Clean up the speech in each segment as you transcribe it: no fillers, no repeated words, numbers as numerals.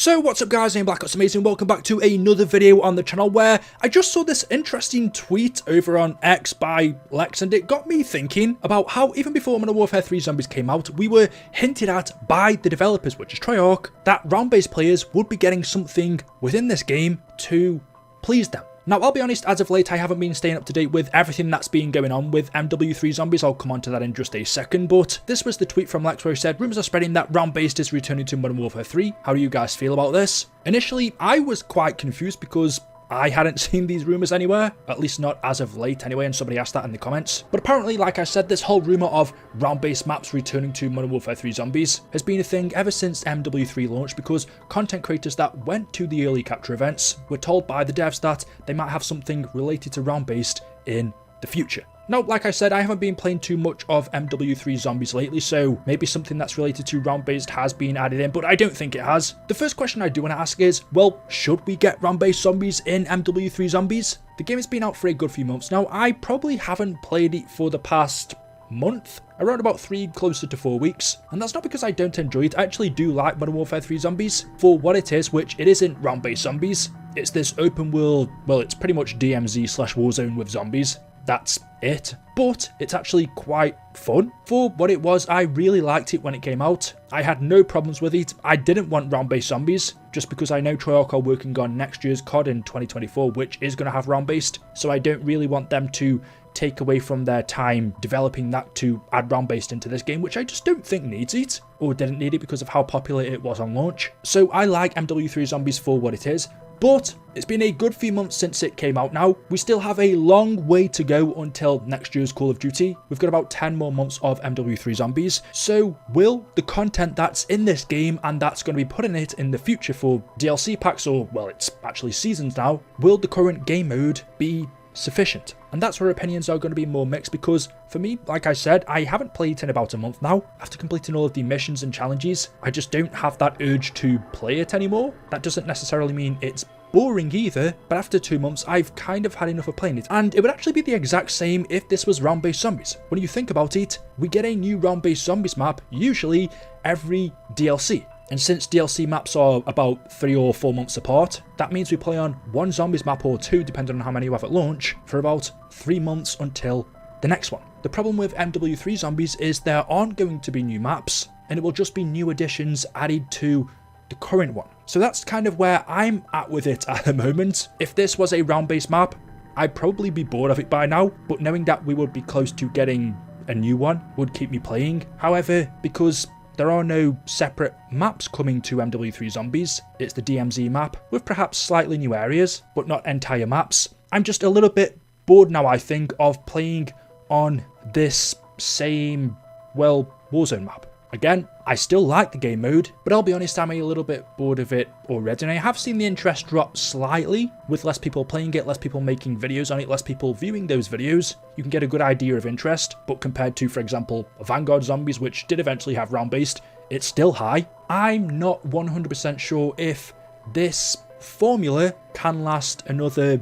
So what's up guys, I'm Black Ops Amazing, welcome back to another video on the channel where I just saw this interesting tweet over on X by Lex and it got me thinking about how even before Modern Warfare 3 Zombies came out, we were hinted at by the developers, which is Treyarch, that round-based players would be getting something within this game to please them. Now, I'll be honest, as of late, I haven't been staying up to date with everything that's been going on with MW3 Zombies. I'll come on to that in just a second, but this was the tweet from Lex where he said, rumours are spreading that round-based is returning to Modern Warfare 3. How do you guys feel about this? Initially, I was quite confused because I hadn't seen these rumours anywhere, at least not as of late anyway, and somebody asked that in the comments. But apparently, like I said, this whole rumour of round-based maps returning to Modern Warfare 3 Zombies has been a thing ever since MW3 launched because content creators that went to the early capture events were told by the devs that they might have something related to round-based in the future. Now, like I said, I haven't been playing too much of MW3 Zombies lately, so maybe something that's related to round-based has been added in, but I don't think it has. The first question I do want to ask is, well, should we get round-based zombies in MW3 Zombies? The game has been out for a good few months now. I probably haven't played it for the past month, around about 3, closer to 4 weeks, and that's not because I don't enjoy it. I actually do like Modern Warfare 3 Zombies for what it is, which it isn't round-based zombies. It's this open world, well, it's pretty much DMZ/Warzone with zombies. That's it, but it's actually quite fun. For what it was, I really liked it when it came out. I had no problems with it. I didn't want round-based zombies, just because I know Treyarch are working on next year's COD in 2024, which is going to have round-based, so I don't really want them to take away from their time developing that to add round-based into this game, which I just don't think needs it, or didn't need it because of how popular it was on launch. So I like MW3 Zombies for what it is. But it's been a good few months since it came out now. We still have a long way to go until next year's Call of Duty. We've got about 10 more months of MW3 Zombies. So will the content that's in this game and that's going to be put in it in the future for DLC packs, or well, it's actually seasons now, will the current game mode be sufficient? And that's where opinions are going to be more mixed because for me, like I said, I haven't played in about a month now. After completing all of the missions and challenges, I just don't have that urge to play it anymore. That doesn't necessarily mean it's boring either, but after 2 months, I've kind of had enough of playing it. And it would actually be the exact same if this was round-based zombies. When you think about it, we get a new round-based zombies map usually every DLC. And since DLC maps are about 3 or 4 months apart, that means we play on one zombies map or 2, depending on how many you have at launch, for about 3 months until the next one. The problem with MW3 Zombies is there aren't going to be new maps, and it will just be new additions added to the current one. So that's kind of where I'm at with it at the moment. If this was a round-based map, I'd probably be bored of it by now, but knowing that we would be close to getting a new one would keep me playing. However, because there are no separate maps coming to MW3 Zombies, it's the DMZ map with perhaps slightly new areas, but not entire maps. I'm just a little bit bored now, I think, of playing on this same, well, Warzone map. Again, I still like the game mode, but I'll be honest, I'm a little bit bored of it already, and I have seen the interest drop slightly with less people playing it, less people making videos on it, less people viewing those videos. You can get a good idea of interest, but compared to, for example, Vanguard Zombies, which did eventually have round-based, it's still high. I'm not 100% sure if this formula can last another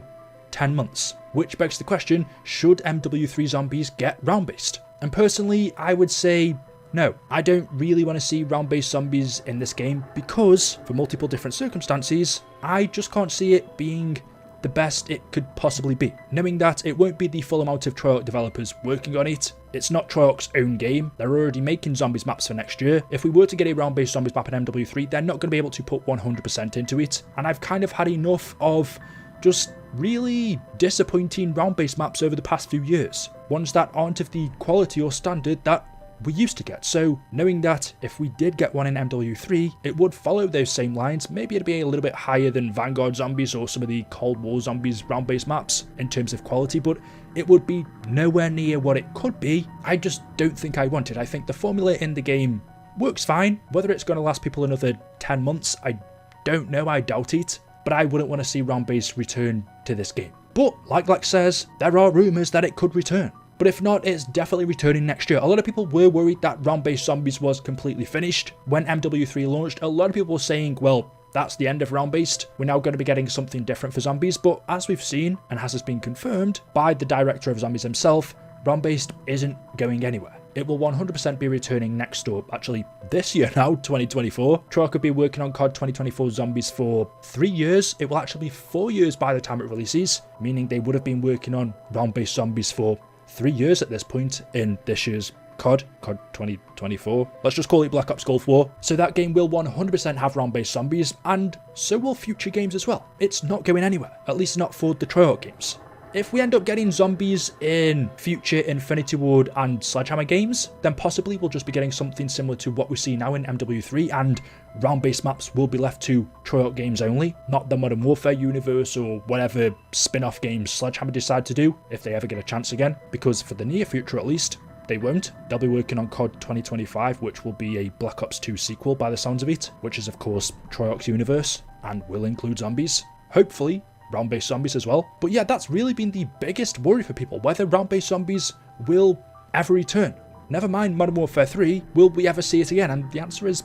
10 months, which begs the question, should MW3 Zombies get round-based? And personally, I would say no, I don't really want to see round-based zombies in this game because, for multiple different circumstances, I just can't see it being the best it could possibly be. Knowing that it won't be the full amount of Treyarch developers working on it, it's not Treyarch's own game, they're already making zombies maps for next year. If we were to get a round-based zombies map in MW3, they're not going to be able to put 100% into it, and I've kind of had enough of just really disappointing round-based maps over the past few years. Ones that aren't of the quality or standard that we used to get. So knowing that if we did get one in MW3, it would follow those same lines. Maybe it'd be a little bit higher than Vanguard Zombies or some of the Cold War Zombies round-based maps in terms of quality, but it would be nowhere near what it could be. I just don't think I want it. I think the formula in the game works fine. Whether it's going to last people another 10 months, I don't know, I doubt it, but I wouldn't want to see round-based return to this game. But like Lex says, there are rumours that it could return. But if not, it's definitely returning next year. A lot of people were worried that round-based zombies was completely finished. When MW3 launched, a lot of people were saying, well, that's the end of round-based. We're now going to be getting something different for zombies. But as we've seen, and as has been confirmed by the director of Zombies himself, round-based isn't going anywhere. it will 100% be returning next up, actually this year now, 2024. Treyarch have been working on COD 2024 Zombies for 3 years. It will actually be 4 years by the time it releases, meaning they would have been working on round-based zombies for 3 years at this point in this year's COD 2024. Let's just call it Black Ops Gulf War. So that game will 100% have round-based zombies, and so will future games as well. It's not going anywhere, at least not for the Treyarch games. If we end up getting zombies in future Infinity Ward and Sledgehammer games, then possibly we'll just be getting something similar to what we see now in MW3, and round-based maps will be left to Treyarch games only, not the Modern Warfare universe or whatever spin-off games Sledgehammer decide to do, if they ever get a chance again, because for the near future at least, they won't. They'll be working on COD 2025, which will be a Black Ops 2 sequel by the sounds of it, which is of course Treyarch's universe, and will include zombies. Hopefully, round-based zombies as well. But yeah, that's really been the biggest worry for people, whether round-based zombies will ever return. Never mind Modern Warfare 3, will we ever see it again? And the answer is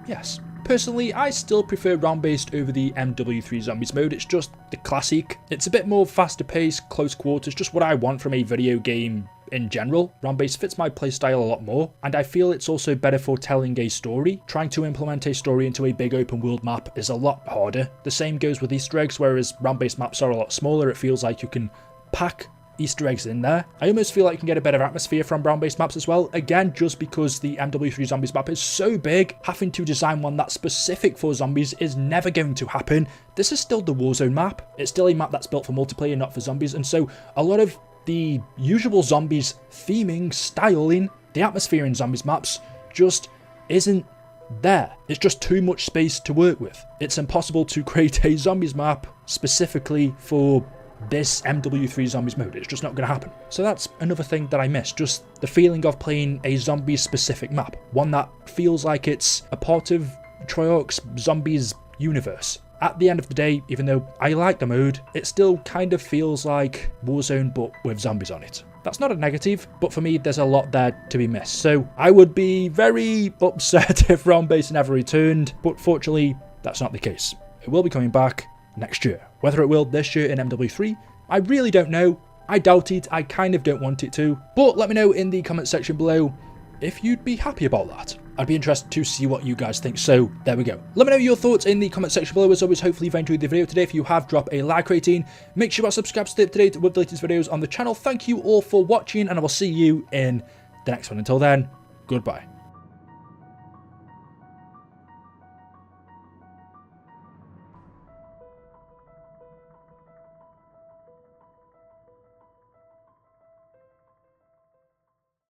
yes. Personally, I still prefer round-based over the MW3 Zombies mode. It's just the classic. It's a bit more faster paced, close quarters, just what I want from a video game in general. Round-based fits my playstyle a lot more, and I feel it's also better for telling a story. Trying to implement a story into a big open world map is a lot harder. The same goes with Easter eggs, whereas round-based maps are a lot smaller. It feels like you can pack Easter eggs in there. I almost feel like you can get a better atmosphere from round-based maps as well, again just because the MW3 Zombies map is so big. Having to design one that's specific for zombies is never going to happen. This is still the Warzone map. It's still a map that's built for multiplayer, not for zombies, and so a lot of the usual zombies theming, styling, the atmosphere in zombies maps just isn't there. It's just too much space to work with. It's impossible to create a zombies map specifically for this MW3 Zombies mode. It's just not going to happen. So that's another thing that I miss, just the feeling of playing a zombie specific map, one that feels like it's a part of Treyarch's Zombies universe. At the end of the day, even though I like the mode, it still kind of feels like Warzone but with zombies on it. That's not a negative, but for me there's a lot there to be missed. So I would be very upset if round-based never returned, but fortunately that's not the case. It will be coming back next year. Whether it will this year in MW3, I really don't know. I doubt it. I kind of don't want it to. But let me know in the comment section below if you'd be happy about that. I'd be interested to see what you guys think. So there we go. Let me know your thoughts in the comment section below. As always, hopefully you've enjoyed the video today. If you have, drop a like rating. Make sure you are subscribed to stay up to date with the latest videos on the channel. Thank you all for watching, and I will see you in the next one. Until then, goodbye.